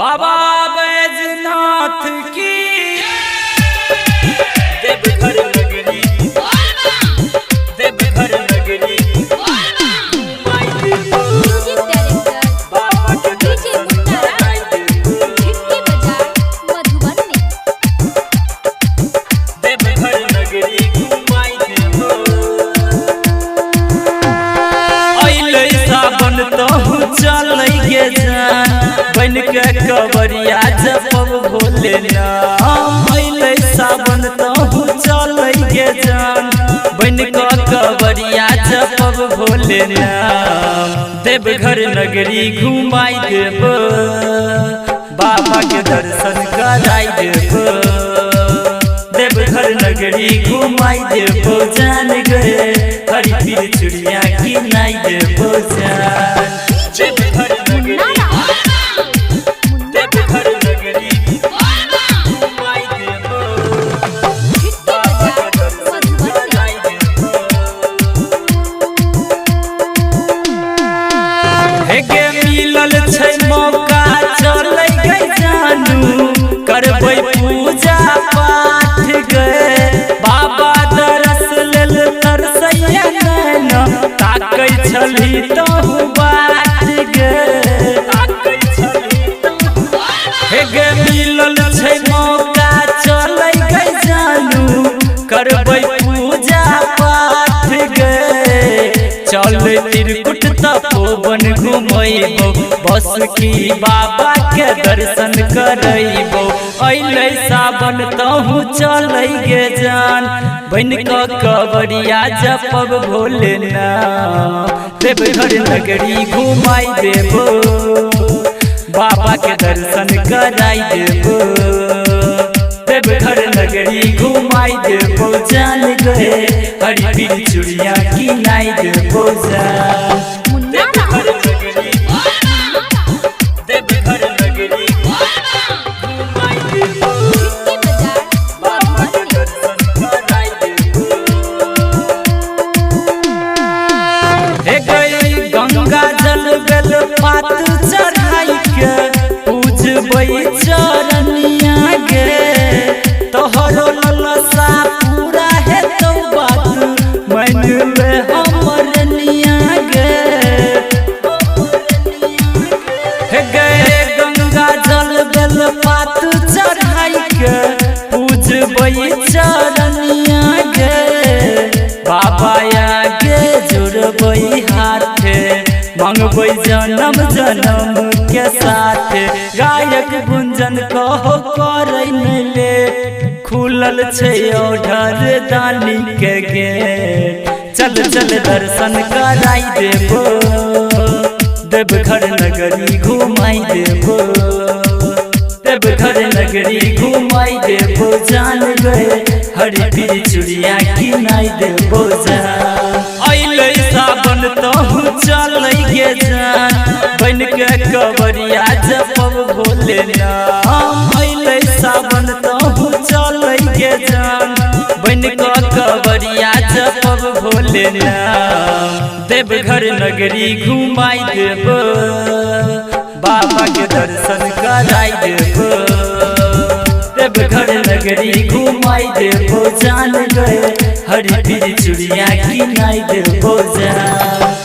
बाबा बैजनाथ की देवघर नगरी देवघर नगरी म्यूजिक डायरेक्टर बाबा के डीजे मुन्ना खिड़की बाजार मधुबनी देवघर नगरी घुमाई देबो अइले सावन तहु चलै गे जान बन के कवरिया जपब भोले नाम अइले सावन तहु चलै गे जान बन के कवरिया जपब भोले नाम देवघर नगरी घुमाई देबो बाबा के दर्शन कराई देबो देवघर नगरी घुमाई देबो जान गए हरी पीर चुड़िया किनाई देबो जान देवघर नगरी देवघर नगरी घुमाई देबो बाबा के दर्शन कराई देबो हे गे मिलल छै मौका चलै गई जानू करबै पूजा पाठ गए बाबा दरस लेल तरसैया नैना ताकै छली तहु बाट गए ताकै छली तहु हे गे मिलल छै मौका चलै गई जानू करबै पूजा पाठ गए चल त्रिकुट तपोवन घुमैबो बस की बाबा के दर्शन करैबो अइले सावन तहु चलै गे जान बन के कवरिया जपब भोले नाम देवघर नगरी घुमाई देबो बाबा के दर्शन कराई देबो देवघर नगरी घुमाई देबो जान गए हरी पीर चुड़िया किनाई देबो जान देवघर नगरी देवघर नगरी घुमाई देबो बाबा के दर्शन कराई देबो हे गई गंगा जल बेल पात चढ़ाई के पूजबै चरनिया गे तोहरो ललसा पूरा हेतौ बात मान ले हमर निया गे हे गए गंगा जल बेल पात चढ़ाई के पूजबै चरनिया गे बाबा आगे जुड़बै हाथे मंगबै जन्म जन्म के साथ गायक गुंजन कहो करै नै ले खुलल छै ओढ़र दानी के गेट चल चल दर्शन कराई देबो देवघर नगरी घुमाई देबो देवघर नगरी घुमाई देबो जान गए हरी पीर चुड़िया किनाई देबो जान अइले सावन तहु चलै गे जान बन के कवरिया जपब भोले नाम अइले सावन तहु चलै गे जान बन के कवरिया जपब भोले नाम देवघर नगरी घुमाई देबो बाबा के दर्शन कराई देबो देवघर नगरी घुमाई देबो जान गए हरी पीर चुड़िया किनाई देबो जान।